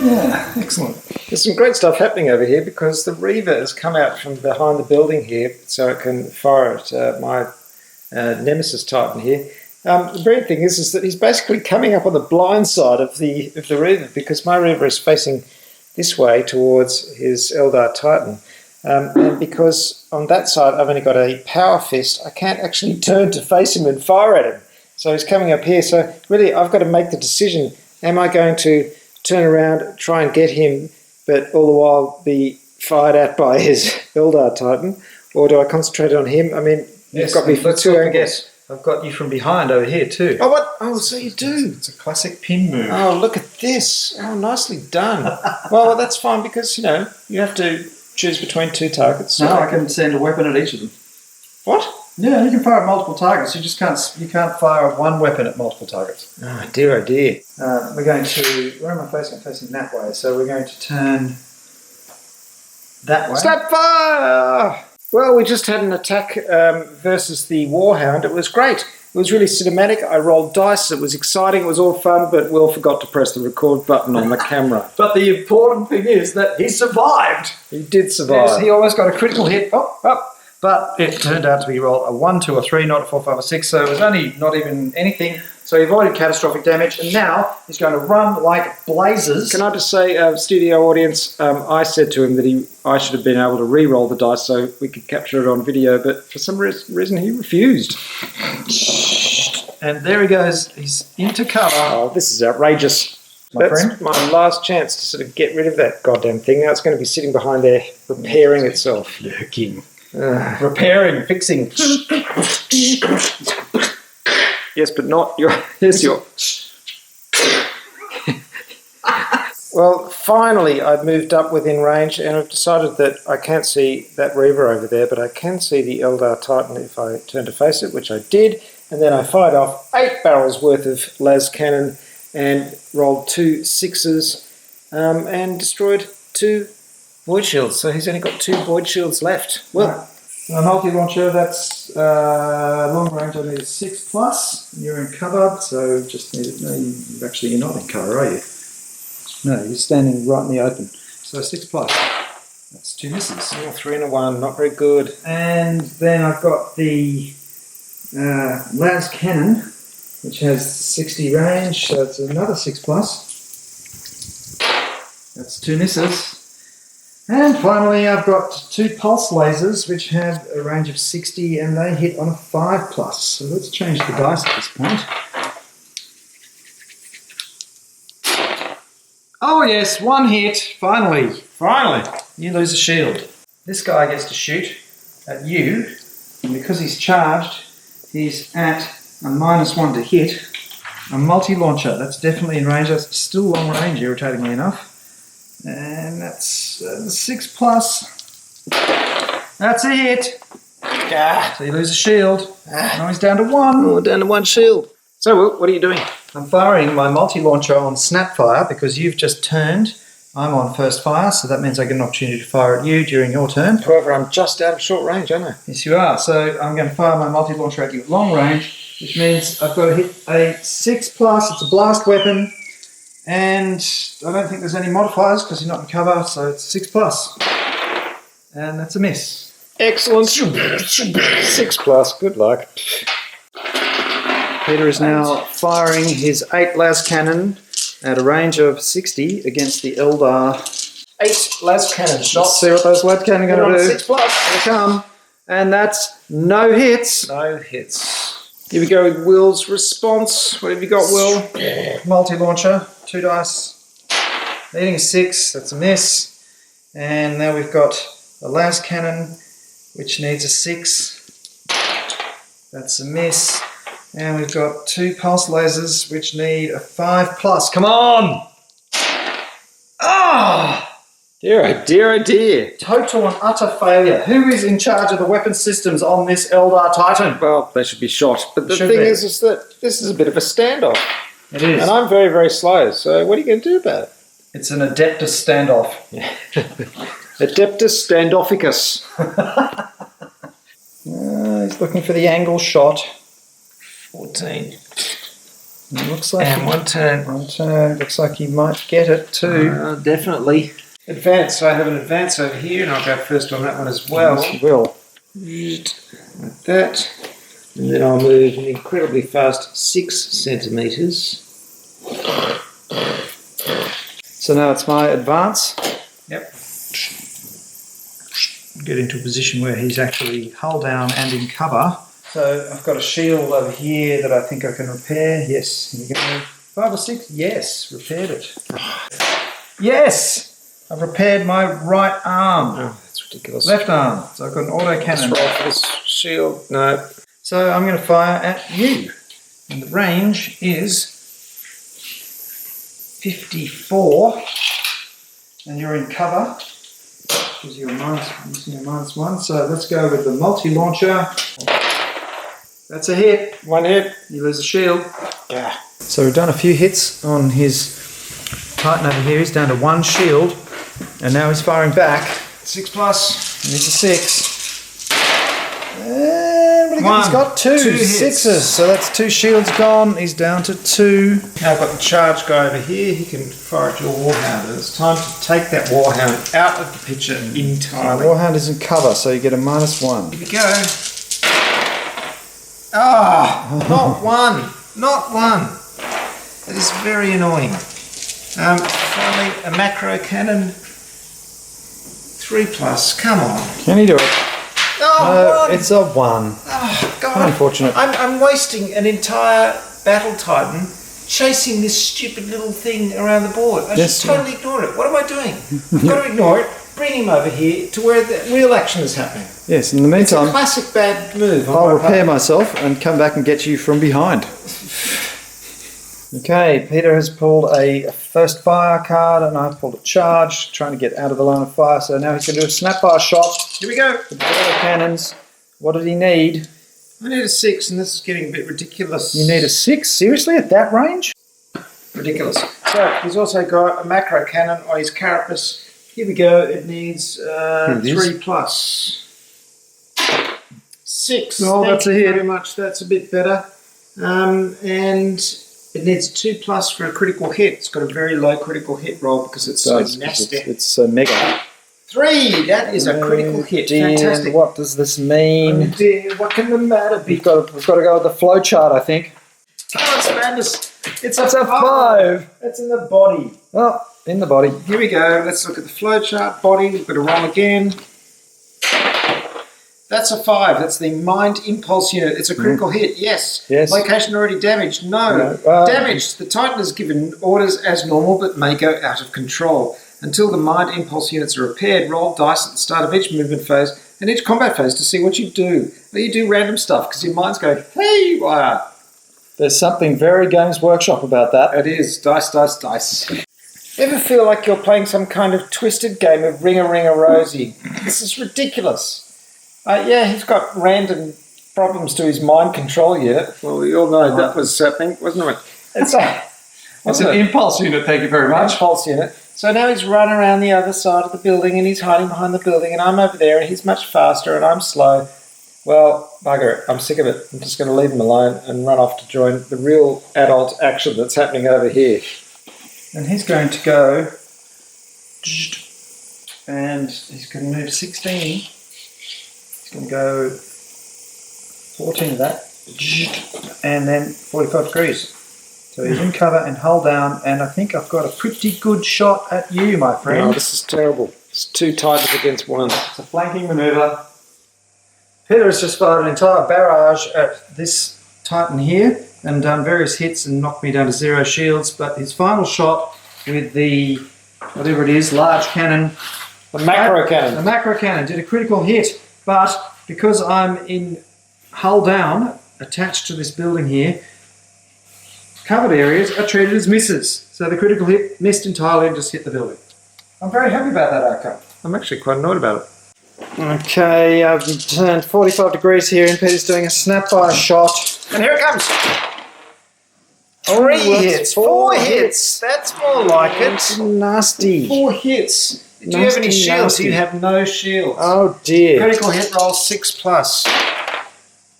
Yeah, excellent. There's some great stuff happening over here because the Reaver has come out from behind the building here so it can fire at my Nemesis Titan here. The brilliant thing is that he's basically coming up on the blind side of the Reaver because my Reaver is facing this way towards his Eldar Titan. And because on that side I've only got a power fist, I can't actually turn to face him and fire at him. So he's coming up here. So really I've got to make the decision, am I going to turn around, try and get him, but all the while be fired at by his Eldar Titan, or do I concentrate on him? I mean, Yes, you've got me for two angles. I've got you from behind over here too. Oh, what? Oh, so you do. It's a classic pin move. Oh, look at this. Oh, nicely done. Well, that's fine because, you know, you have to choose between two targets. No, I can send a weapon at each of them. What? Yeah, you can fire at multiple targets. You just can't fire one weapon at multiple targets. Oh, dear, oh, dear. We're going to... Where am I facing? I'm facing that way. So we're going to turn that way. Slap fire! Well, we just had an attack versus the Warhound. It was great. It was really cinematic. I rolled dice. It was exciting. It was all fun, but Will forgot to press the record button on the camera. But the important thing is that he survived. He did survive. Yes, he almost got a critical hit. But it turned out to be rolled a 1, 2, or 3, not a 4, 5, or 6. So it was only not even anything. So he avoided catastrophic damage, and now he's going to run like blazes. Can I just say, studio audience, I said to him that I should have been able to re-roll the dice so we could capture it on video, but for some reason he refused. And there he goes. He's into cover. Oh, this is outrageous. That's my last chance to sort of get rid of that goddamn thing. Now it's going to be sitting behind there, repairing itself. Lurking. Repairing, fixing. Yes, but not your... Here's your... Well, finally I've moved up within range and I've decided that I can't see that Reaver over there, but I can see the Eldar Titan if I turn to face it, which I did. And then I fired off 8 barrels worth of las cannon and rolled 2 6s and destroyed 2 void shields. So he's only got 2 void shields left. Well, a multi-launcher, that's long range. I need a 6+. You're in cover, so just need it. No, you're not in cover, are you? No, you're standing right in the open. So 6+. That's 2 misses. 3 and a 1, not very good. And then I've got the las cannon, which has 60 range, so it's another 6+. That's 2 misses. And finally I've got 2 pulse lasers, which have a range of 60 and they hit on a 5+. So let's change the dice at this point. Oh yes, 1 hit, finally. Finally. You lose a shield. This guy gets to shoot at you, and because he's charged, he's at a -1 to hit. A multi-launcher, that's definitely in range. That's still long range, irritatingly enough. And that's 6+. That's a hit. So you lose a shield. Now he's down to 1. Oh, down to 1 shield. So, Will, what are you doing? I'm firing my multi-launcher on snapfire because you've just turned. I'm on first fire, so that means I get an opportunity to fire at you during your turn. However, I'm just out of short range, aren't I? Yes, you are. So I'm going to fire my multi-launcher at you at long range, which means I've got to hit a 6+. It's a blast weapon. And I don't think there's any modifiers because you're not in cover, so it's 6+. And that's a miss. Excellent. 6+. Good luck. Peter is now firing his 8 las cannon at a range of 60 against the Eldar. 8 las cannon shots. Let's see what those las cannon are going to do. 6+. Here they come. And that's no hits. No hits. Here we go with Will's response. What have you got, Will? Multi-launcher, 2 dice. Needing a 6, that's a miss. And now we've got a las cannon, which needs a 6. That's a miss. And we've got 2 pulse lasers, which need a 5+. Come on! Ah! Dear, oh dear, oh dear. Total and utter failure. Who is in charge of the weapon systems on this Eldar Titan? Well, they should be shot. But the thing is that this is a bit of a standoff. It is. And I'm very, very slow. So what are you going to do about it? It's an Adeptus standoff. Adeptus Standofficus. He's looking for the angle shot. 14. It looks like And one turn. One turn. Looks like he might get it too. Definitely. Advance. So I have an advance over here, and I'll go first on that one as well. Yes, you will. Like that. And then I'll move an incredibly fast 6 centimetres. So now it's my advance. Yep. Get into a position where he's actually hull down and in cover. So I've got a shield over here that I think I can repair. Yes. Here we go. 5 or 6? Yes. Repaired it. Yes! I've repaired my right arm. Oh, that's ridiculous. Left arm. So I've got an auto cannon. Let's roll for this shield. No. So I'm going to fire at you. And the range is 54. And you're in cover. Because you're using a -1. So let's go with the multi-launcher. That's a hit. 1 hit. You lose a shield. Yeah. So we've done a few hits on his Titan over here. He's down to 1 shield. And now he's firing back. 6 plus. And he's a 6. And One. he's got 2 hits. 6s. So that's 2 shields gone. He's down to 2. Now I've got the charge guy over here. He can fire at your Warhound. It's time to take that Warhound out of the picture entirely. Warhound is in cover, so you get a -1. Here we go. Ah, not 1. Not 1. That is very annoying. Finally, a macro cannon. 3 plus. Come on. Can he do it? Oh, 1. It's a 1. Oh, God. Unfortunate. I'm wasting an entire Battle Titan chasing this stupid little thing around the board. I Yes, should totally ignore it. What am I doing? I've got to ignore it, bring him over here to where the real action is happening. Yes, in the It's a meantime, classic bad move. I'll repair myself and come back and get you from behind. Okay, Peter has pulled a first fire card and I've pulled a charge, trying to get out of the line of fire. So now he's going to do a snapfire shot Here we go. with the auto cannons. What did he need? I need a 6, and this is getting a bit ridiculous. You need a 6? Seriously, at that range? Ridiculous. So, he's also got a macro cannon on his carapace. Here we go. It needs 3 plus. 6. Oh, Thank that's a you hit. very much. That's a bit better. And it needs 2 plus for a critical hit. It's got a very low critical hit roll because it's so nasty. It's so mega. 3! That is a critical hit. Dear, Fantastic. what does this Oh mean? dear, what can the matter be? We've got to go with the flow chart, I think. Oh, it's madness. It's That's a 5. It's in the body. Oh, in the body. Here we go. Let's look at the flowchart body. We've got to roll again. That's a 5. That's the mind impulse unit. It's a critical hit. Yes. Yes. Location already damaged. No. Damaged. The Titan is given orders as normal but may go out of control. Until the mind impulse units are repaired, roll dice at the start of each movement phase and each combat phase to see what you do. But you do random stuff because your mind's going, hey, wire. There's something very Games Workshop about that. It is. Dice, dice, dice. Ever feel like you're playing some kind of twisted game of Ring-a-Ring-a-Rosy? This is ridiculous. Yeah, he's got random problems to his mind control unit. Well, we all know that was happening, wasn't it? It's an impulse unit, thank you very much. impulse unit. So now he's run around the other side of the building and he's hiding behind the building and I'm over there and he's much faster and I'm slow. Well, bugger it. I'm sick of it. I'm just going to leave him alone and run off to join the real adult action that's happening over here. And he's going to go, and he's going to move 16. He's going to go 14 of that, and then 45 degrees. So he's in cover and hull down, and I think I've got a pretty good shot at you, my friend. Oh, this is terrible. It's 2 Titans against 1. It's a flanking manoeuvre. Peter has just fired an entire barrage at this Titan here and done various hits and knocked me down to 0 shields, but his final shot with the, whatever it is, large cannon, The macro cannon. the macro cannon did a critical hit, but because I'm in hull down, attached to this building here, covered areas are treated as misses. So the critical hit missed entirely and just hit the building. I'm very happy about that outcome. I'm actually quite annoyed about it. Okay, I've turned 45 degrees here and Peter's doing a snapfire shot. And here it comes. Oh, 3 that's hits. 4 4 hits. That's more like It's it. nasty. 4 hits. Do you have any Nasty, shields? nasty. You have no shields. Oh dear. Critical hit roll 6 plus.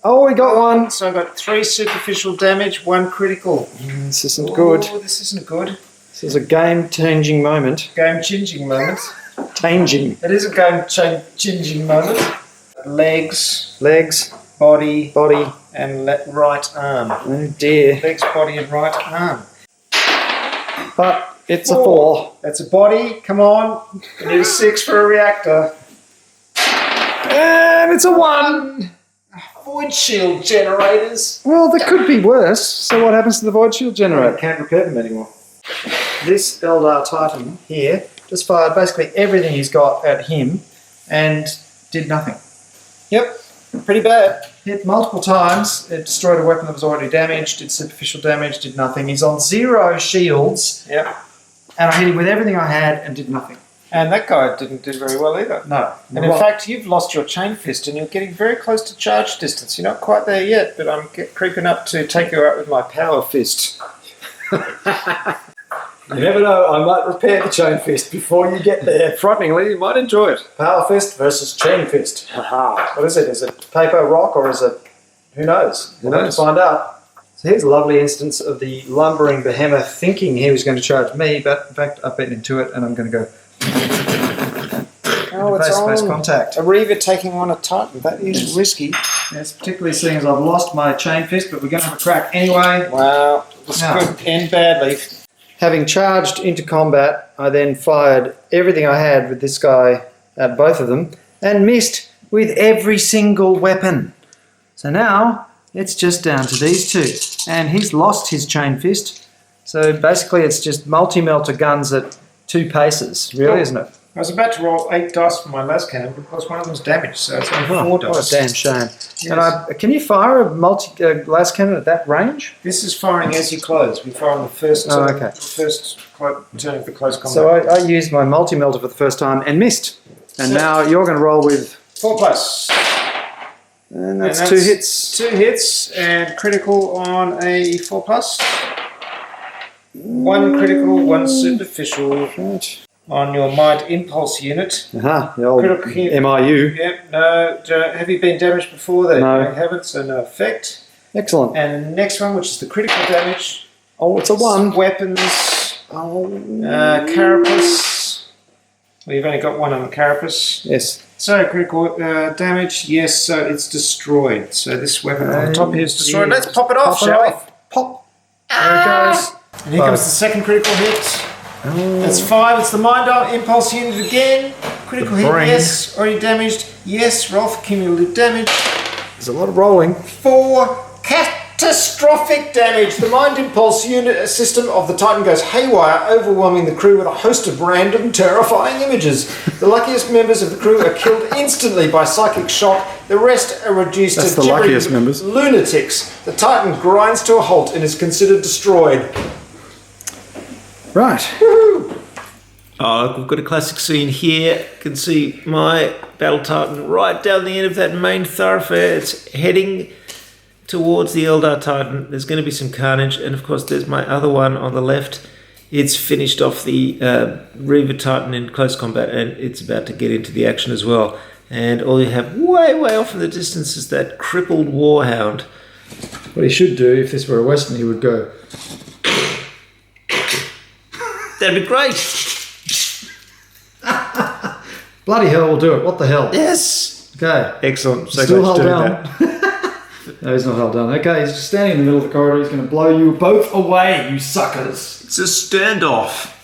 Oh, we got one. So I got 3 superficial damage, 1 critical. This isn't good. This isn't good. This is a game-changing moment. Game-changing moment. Changing. It is a game-changing moment. Legs, body, and right arm. Oh dear. Legs, body, and right arm. But it's a 4. That's a body. Come on. We need a 6 for a reactor. And it's a 1. Void shield generators. Well, that could be worse. So what happens to the void shield generator? I can't repair them anymore. This Eldar Titan here just fired basically everything he's got at him and did nothing. Yep, pretty bad. Hit multiple times, it destroyed a weapon that was already damaged, did superficial damage, did nothing. He's on 0 shields. Yep. And I hit him with everything I had and did nothing. And that guy didn't do very well either. No. And in fact, you've lost your chain fist and you're getting very close to charge distance. You're not quite there yet, but I'm creeping up to take you out with my power fist. You never know, I might repair the chain fist before you get there. Frighteningly, you might enjoy it. Power fist versus chain fist. What is it? Is it paper, rock, or is it... Who knows? We'll have to find out. So here's a lovely instance of the lumbering behemoth thinking he was going to charge me, but in fact I've bitten into it and I'm going to go... Oh, it's face contact. A Reaver taking on a Titan. That is risky. Yes, particularly seeing as I've lost my chain fist, but we're going to have a crack anyway. Wow, this could end badly. Having charged into combat, I then fired everything I had with this guy at both of them and missed with every single weapon. So now it's just down to these two. And he's lost his chain fist. So basically it's just multi-melter guns at 2 paces, really, isn't it? I was about to roll 8 dice for my las cannon because one of them's damaged, so it's only 4 dice. What a damn shame. Yes. And can you fire a las cannon at that range? This is firing as you close. We fire on the first turn of the close combat. So I used my multi-melter for the first time and missed. And now you're going to roll with... 4+. And that's 2 hits. 2 hits and critical on a 4+. 1 critical, 1 superficial. Right. On your Mind Impulse unit. The old MIU. Yep, no. Have you been damaged before? No. You haven't, so no effect. Excellent. And the next one, which is the critical damage. Oh, it's a 1. Weapons. Carapace. Well, you've only got 1 on the carapace. Yes. So, critical damage, yes, so it's destroyed. So this weapon on the top here is destroyed. Let's pop it off, shall we? Pop. There it goes. And here comes the second critical hit. That's 5. It's the Mind Impulse unit again. Critical hit, yes. Already damaged, yes. Roll for cumulative damage. There's a lot of rolling. 4. Catastrophic damage. The Mind Impulse unit system of the Titan goes haywire, overwhelming the crew with a host of random, terrifying images. The luckiest members of the crew are killed instantly by psychic shock. The rest are reduced to the luckiest members. Lunatics. The Titan grinds to a halt and is considered destroyed. Right. Oh, we've got a classic scene here. You can see my Battle Titan right down the end of that main thoroughfare. It's heading towards the Eldar Titan. There's going to be some carnage, and of course there's my other one on the left. It's finished off the Reaver Titan in close combat, and it's about to get into the action as well. And all you have way off in the distance is that crippled warhound. What he should do, if this were a Western, he would go... That'd be great. Bloody hell, we'll do it. What the hell? Yes. Okay. Excellent. So Still held down. No, he's not held down. Okay, he's just standing in the middle of the corridor. He's going to blow you both away, you suckers. It's a standoff.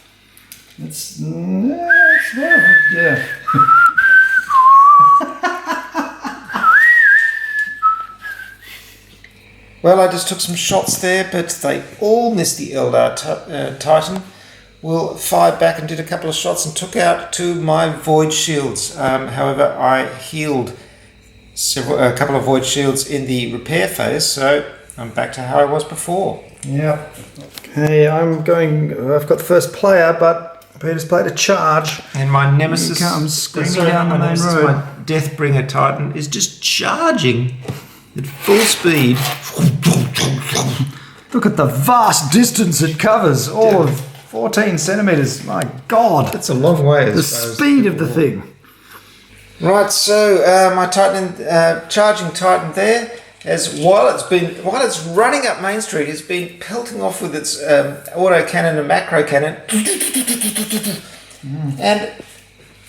It's yeah. Well, I just took some shots there, but they all missed the Eldar Titan. Will fired back and did a couple of shots and took out 2 of my void shields. However, I healed a couple of void shields in the repair phase, so I'm back to how I was before. Yeah. Okay, I've got the first player, but Peter's played a charge. And my nemesis comes screaming down the main road. My Deathbringer Titan is just charging at full speed. Look at the vast distance it covers. All of 14 centimetres. My God. That's a long way. The speed of the thing. Right, so my Titan, charging Titan there, as while it's running up Main Street, it's been pelting off with its auto cannon and macro cannon, and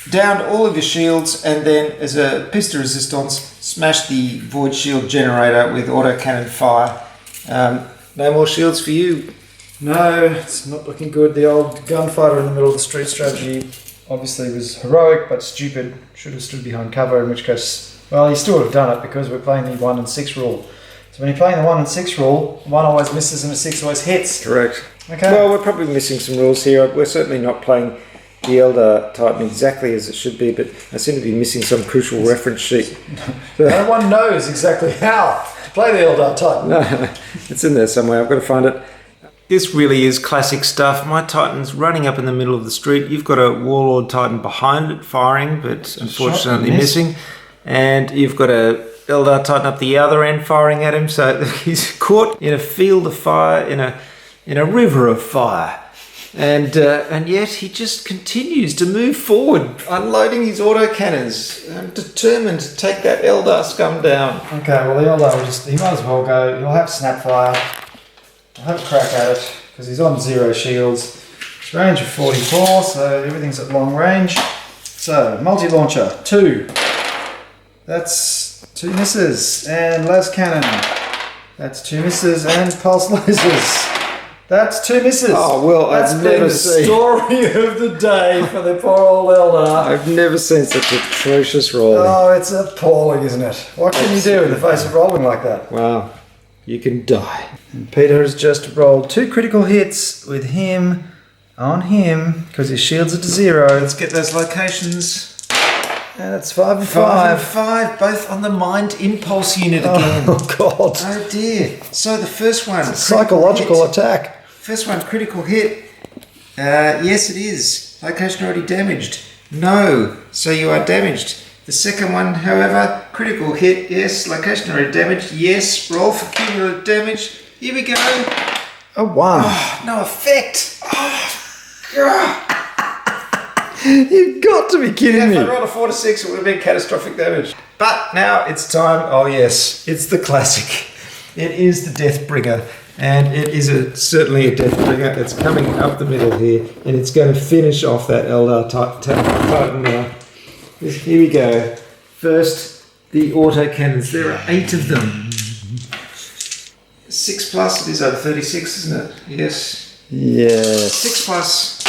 downed all of your shields, and then as a piece de resistance, smashed the void shield generator with auto cannon fire. No more shields for you. No, it's not looking good. The old gunfighter in the middle of the street strategy obviously was heroic but stupid. Should have stood behind cover, in which case, well, he still would have done it because we're playing the 1 and 6 rule. So when you're playing the 1 and 6 rule, 1 always misses and a 6 always hits. Correct. Okay. Well, we're probably missing some rules here. We're certainly not playing the Eldar Titan exactly as it should be, but I seem to be missing some crucial reference sheet. No one knows exactly how to play the Eldar Titan. No, it's in there somewhere. I've got to find it. This really is classic stuff. My Titan's running up in the middle of the street. You've got a Warlord Titan behind it firing, but unfortunately missing. And you've got a Eldar Titan up the other end firing at him. So he's caught in a field of fire, in a river of fire. And yet he just continues to move forward, unloading his autocannons. I'm determined to take that Eldar scum down. Okay, well the Eldar he might as well go. He'll have Snapfire. I'll have a crack at it because he's on 0 shields. It's range of 44, so everything's at long range. So, multi-launcher, 2. That's 2 misses. And las cannon. That's 2 misses. And pulse lasers. That's 2 misses. Oh, well, I've never seen... story of the day for the poor old Eldar. I've never seen such atrocious rolling. Oh, it's appalling, isn't it? What can you do in the face of rolling like that? Wow. You can die. And Peter has just rolled 2 critical hits with him on him because his shields are to 0. Let's get those locations. And it's 5 and 5 and 5. 5, both on the mind impulse unit again. Oh God! Oh dear. So the first one, Psychological attack. First one, critical hit. Yes, it is. Location already damaged. No. So you are damaged. The second one, however, critical hit. Yes. Location already damaged. Yes. Roll for cumulative damage. Here we go. A 1. Oh, no effect. You've got to be kidding If I me. rolled a 4 to 6, it would have been catastrophic damage. But now it's time. Oh yes, it's the classic. It is the Deathbringer. And it is certainly a Deathbringer. It's coming up the middle here, and it's going to finish off that Eldar Titan now. Here we go. First, the autocannons. There are 8 of them. 6 plus, it is over 36, isn't it? Yes. Yes. 6 plus.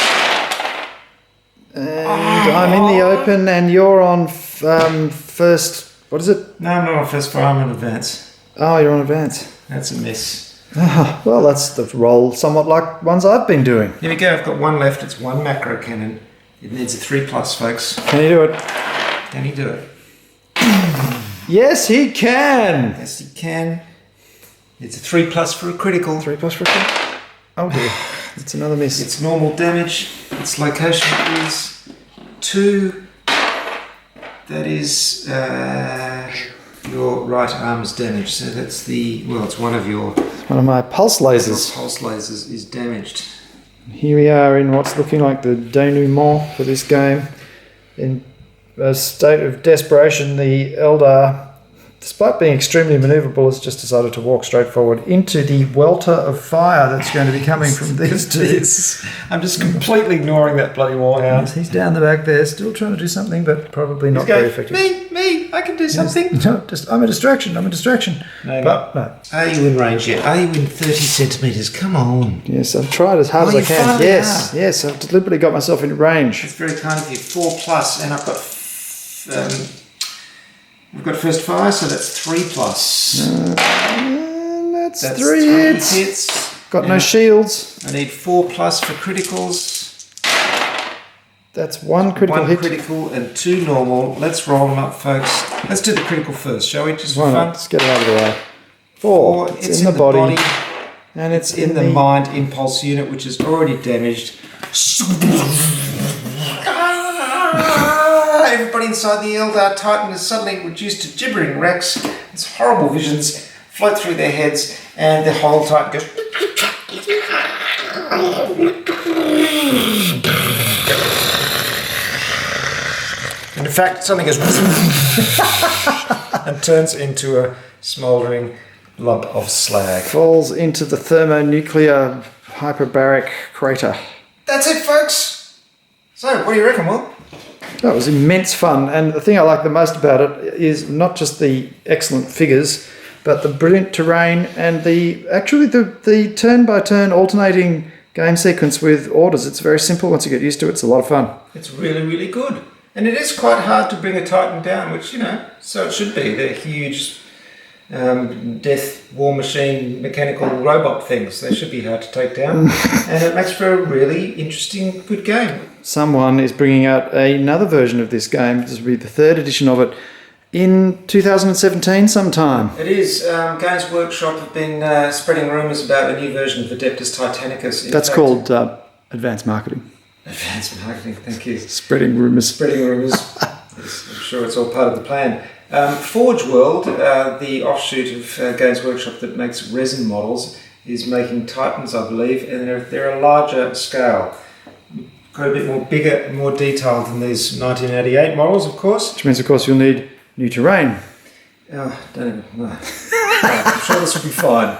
And I'm in the open, and you're on first. What is it? No, I'm not on first fire, I'm on advance. Oh, you're on advance. That's a miss. Well, that's the roll, somewhat like ones I've been doing. Here we go, I've got 1 left. It's 1 macro cannon. It needs a 3 plus, folks. Can you do it? Can he do it? Yes, he can. Yes, he can. It's a 3 plus for a critical. 3 plus for a Oh dear, it's another miss. Its normal damage. Its location is 2. That is your right arm's damage. So that's it's one of your One of my pulse lasers. pulse lasers is damaged. Here we are in what's looking like the denouement for this game. In a state of desperation, the Eldar, despite being extremely manoeuvrable, has just decided to walk straight forward into the welter of fire that's going to be coming from these two. I'm just completely ignoring that bloody warhound. He's down the back there, still trying to do something, but probably not very effective. Me, I can do something. No, I'm a distraction. No, But no. Are you in range yet? Are you in 30 centimetres? Come on. Yes, I've tried as hard as I you can. finally Yes, are. yes, I've deliberately got myself in range. It's very kind of you. 4 plus, and I've got we've got first fire, so that's 3 plus. And that's That's 3 hits. hits. Got no And shields. I need 4 plus for criticals. That's 1 critical 1 hit. critical and 2 normal. Let's roll them up, folks. Let's do the critical first, shall we? Just for Why fun. not? Let's get it out of the way. 4. It's in the body. And it's in the mind impulse unit, which is already damaged. Everybody inside the Eldar Titan is suddenly reduced to gibbering wrecks. It's horrible visions float through their heads, and the whole Titan goes. And in fact, something goes and turns into a smouldering lump of slag. Falls into the thermonuclear hyperbaric crater. That's it, folks. So, what do you reckon, Will? That was immense fun, and the thing I like the most about it is not just the excellent figures, but the brilliant terrain and the turn-by-turn alternating game sequence with orders. It's very simple. Once you get used to it, it's a lot of fun. It's really, really good. And it is quite hard to bring a Titan down, which, so it should be. They're huge death war machine mechanical robot things. They should be hard to take down. And it makes for a really interesting, good game. Someone is bringing out another version of this game. This will be the 3rd edition of it in 2017 sometime. It is. Games Workshop have been spreading rumours about a new version of Adeptus Titanicus. That's called advanced marketing. Advanced marketing, thank you. Spreading rumours. Spreading rumours. Yes, I'm sure it's all part of the plan. Forge World, the offshoot of Games Workshop that makes resin models, is making Titans, I believe, and they're a larger scale. Quite a bit more bigger, more detailed than these 1988 models, of course. Which means, of course, you'll need new terrain. Oh, don't even know. I'm sure this will be fine.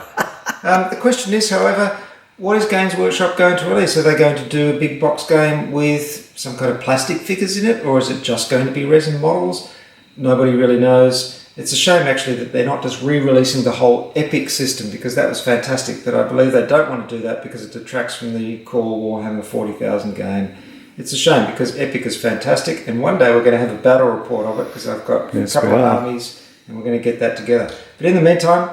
The question is, however, what is Games Workshop going to release? Are they going to do a big box game with some kind of plastic figures in it, or is it just going to be resin models? Nobody really knows. It's a shame, actually, that they're not just re-releasing the whole Epic system, because that was fantastic, but I believe they don't want to do that because it detracts from the core Warhammer 40,000 game. It's a shame, because Epic is fantastic, and one day we're going to have a battle report of it, because I've got a couple of armies, and we're going to get that together. But in the meantime,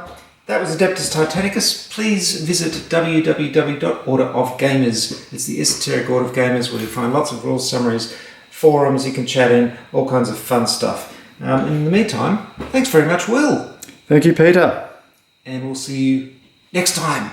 that was Adeptus Titanicus. Please visit www.orderofgamers. It's the Esoteric Order of Gamers, where you find lots of rules, summaries, forums, you can chat in, all kinds of fun stuff. In the meantime, thanks very much, Will. Thank you, Peter. And we'll see you next time.